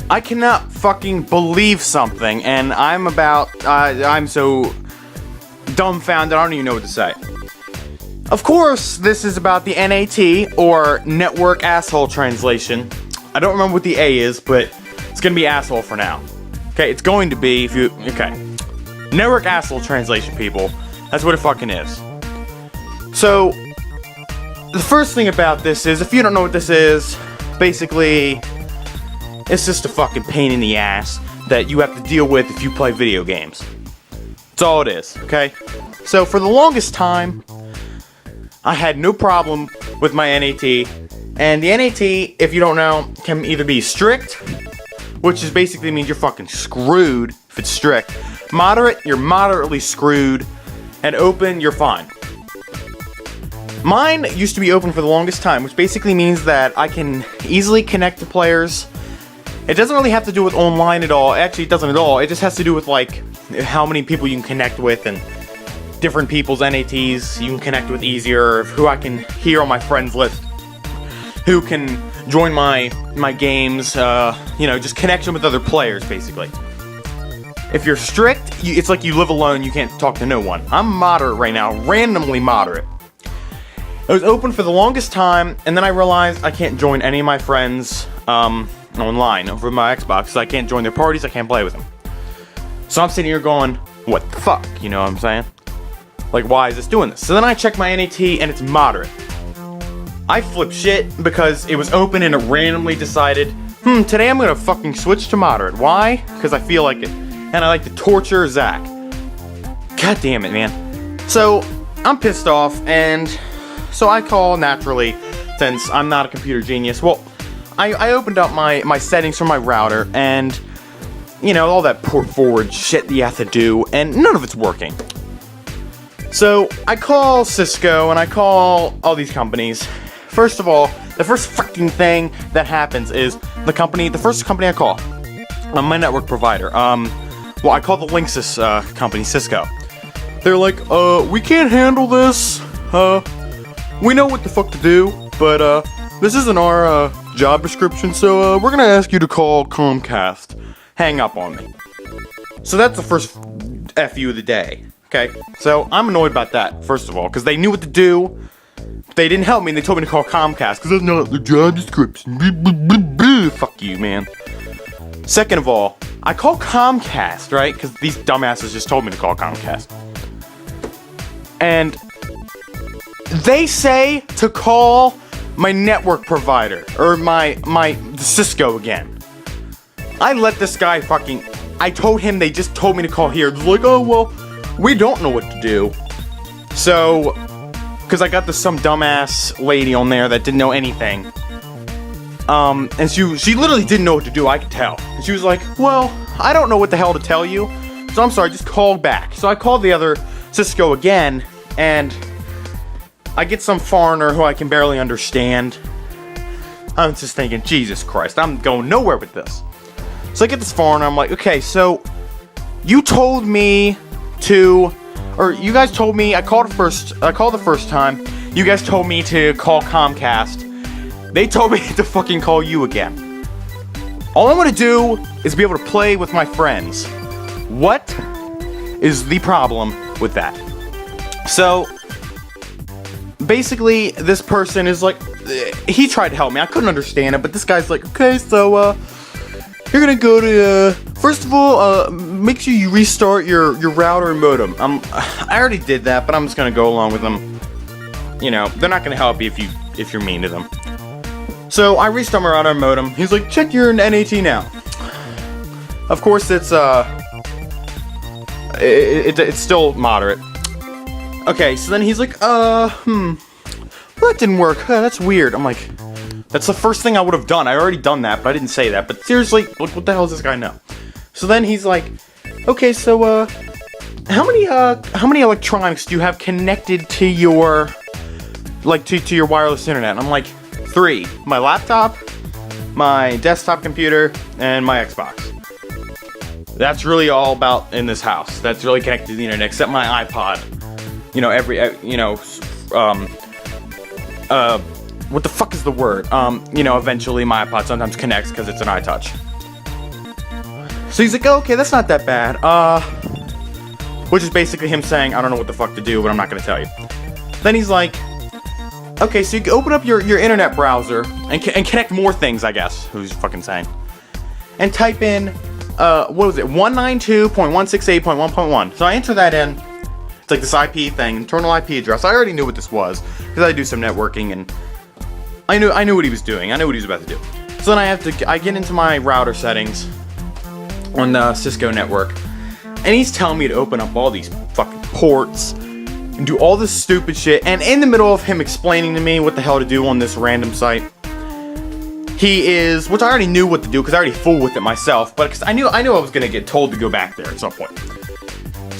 I cannot fucking believe something, and I'm so dumbfounded, I don't even know what to say. Of course, this is about the NAT, or Network Asshole Translation. I don't remember what the A is, but it's gonna be asshole for now. Okay, it's going to be, Network Asshole Translation, people. That's what it fucking is. So, the first thing about this is, if you don't know what this is, basically, it's just a fucking pain in the ass that you have to deal with if you play video games. That's all it is, okay? So, for the longest time, I had no problem with my NAT. And the NAT, if you don't know, can either be strict, which is basically means you're fucking screwed if it's strict. Moderate, you're moderately screwed. And open, you're fine. Mine used to be open for the longest time, which basically means that I can easily connect to players. It doesn't really have to do with online at all. Actually, it doesn't at all. It just has to do with, like, how many people you can connect with and different people's NATs you can connect with easier, who I can hear on my friends list, who can join my games, just connection with other players, basically. If you're strict, it's like you live alone, you can't talk to no one. I'm moderate right now, randomly moderate. It was open for the longest time, and then I realized I can't join any of my friends online over my Xbox, so I can't join their parties, I can't play with them. So I'm sitting here going, what the fuck, you know what I'm saying? Like, why is this doing this? So then I check my NAT, and it's moderate. I flipped shit because it was open and it randomly decided, today I'm gonna fucking switch to moderate. Why? Because I feel like it. And I like to torture Zach. God damn it, man. So, I'm pissed off, and so I call naturally, since I'm not a computer genius. Well, I opened up my settings from my router, and, all that port forward shit that you have to do, and none of it's working. So, I call Cisco, and I call all these companies. First of all, the first fucking thing that happens is the first company I call, my network provider, I call the Linksys company, Cisco. They're like, we can't handle this, we know what the fuck to do, but, this isn't our, job description, so, we're gonna ask you to call Comcast. Hang up on me. So that's the first FU of the day, okay? So, I'm annoyed about that, first of all, because they knew what to do. They didn't help me, and they told me to call Comcast, because that's not the job description. Fuck you, man. Second of all, I call Comcast, right? Because these dumbasses just told me to call Comcast. And they say to call my network provider, or my Cisco again. I let this guy I told him they just told me to call here. They're like, oh, well, we don't know what to do. So, because I got some dumbass lady on there that didn't know anything. And she literally didn't know what to do, I could tell. And she was like, well, I don't know what the hell to tell you, so I'm sorry, just call back. So I called the other Cisco again, and I get some foreigner who I can barely understand. I'm just thinking, Jesus Christ, I'm going nowhere with this. So I get this foreigner, I'm like, okay, so you told me to, or you guys told me, I called the first time, you guys told me to call Comcast. They told me to fucking call you again. All I want to do is be able to play with my friends. What is the problem with that? So, basically, this person is like, he tried to help me. I couldn't understand it, but this guy's like, okay, so, you're gonna go to, first of all, make sure you restart your router and modem. I already did that, but I'm just gonna go along with them. They're not gonna help you if you're mean to them. So, I restart my router and modem. He's like, check your NAT now. Of course, it's still moderate. Okay, so then he's like, well, that didn't work. That's weird. I'm like, that's the first thing I would have done. I already done that, but I didn't say that. But seriously, what the hell does this guy know? So then he's like, okay, so, how many electronics do you have connected to your, to your wireless internet? And I'm like, 3. My laptop, my desktop computer, and my Xbox. That's really all about in this house. That's really connected to the internet, except my iPod. What the fuck is the word? Eventually my iPod sometimes connects because it's an iTouch. So he's like, okay, that's not that bad. Which is basically him saying, I don't know what the fuck to do, but I'm not gonna tell you. Then he's like, okay, so you can open up your internet browser and connect more things, I guess. Who's fucking saying? And type in, what was it? 192.168.1.1. So I enter that in. It's like this IP thing, internal IP address. I already knew what this was because I do some networking and I knew what he was doing. I knew what he was about to do. So then I get into my router settings on the Cisco network, and he's telling me to open up all these fucking ports and do all this stupid shit. And in the middle of him explaining to me what the hell to do on this random site, he is, which I already knew what to do because I already fooled with it myself, but because I knew I was gonna get told to go back there at some point.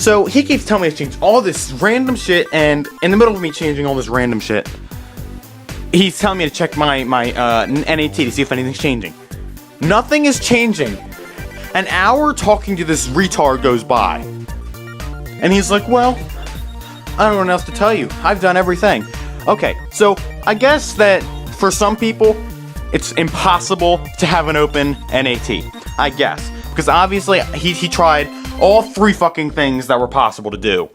So he keeps telling me to change all this random shit, and in the middle of me changing all this random shit, he's telling me to check my NAT to see if anything's changing. Nothing is changing. An hour talking to this retard goes by, and he's like, well, I don't know what else to tell you. I've done everything. Okay, so I guess that for some people, it's impossible to have an open NAT. I guess. Because obviously, he tried all 3 fucking things that were possible to do.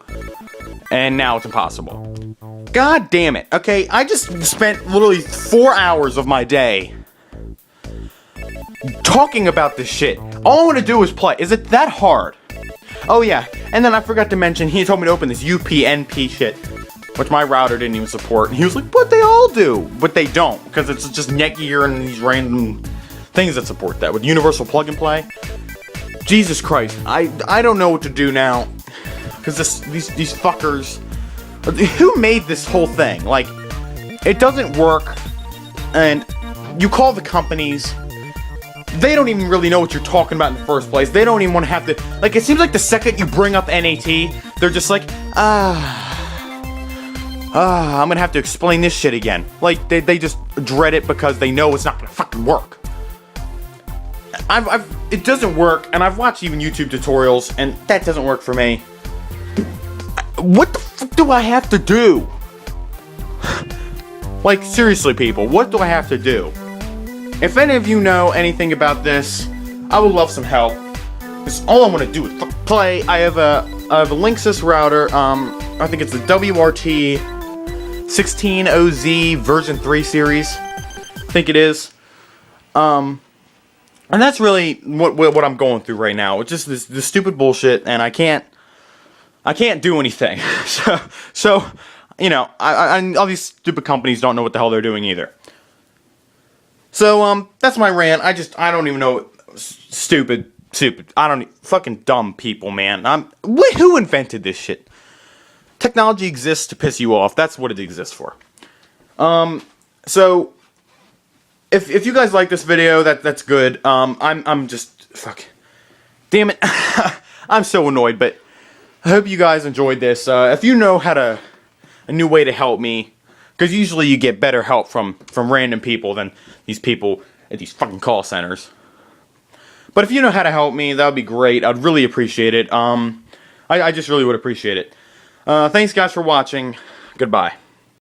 And now it's impossible. God damn it. Okay, I just spent literally 4 hours of my day talking about this shit. All I want to do is play. Is it that hard? Oh yeah, and then I forgot to mention, he told me to open this UPnP shit, which my router didn't even support. And he was like, but they all do. But they don't, because it's just Netgear and these random things that support that. With universal plug and play. Jesus Christ, I don't know what to do now. Because these fuckers, who made this whole thing? Like, it doesn't work, and you call the companies, they don't even really know what you're talking about in the first place. They don't even want to have to, like, it seems like the second you bring up NAT, they're just like, I'm gonna have to explain this shit again. Like, they just dread it because they know it's not gonna fucking work. It doesn't work, and I've watched even YouTube tutorials, and that doesn't work for me. What the fuck do I have to do? Like, seriously, people, what do I have to do? If any of you know anything about this, I would love some help. Because all I want to do is play. I have a Linksys router. I think it's the WRT 16OZ version 3 series. I think it is. And that's really what I'm going through right now. It's just this stupid bullshit, and I can't do anything. so you know, all these stupid companies don't know what the hell they're doing either. So, that's my rant. I don't even know. Stupid. Fucking dumb people, man. Who invented this shit? Technology exists to piss you off. That's what it exists for. So, if you guys like this video, that's good. I'm just, fuck. Damn it. I'm so annoyed, but I hope you guys enjoyed this. If you know a new way to help me, because usually you get better help from random people than these people at these fucking call centers. But if you know how to help me, that would be great. I'd really appreciate it. I just really would appreciate it. Thanks guys for watching. Goodbye.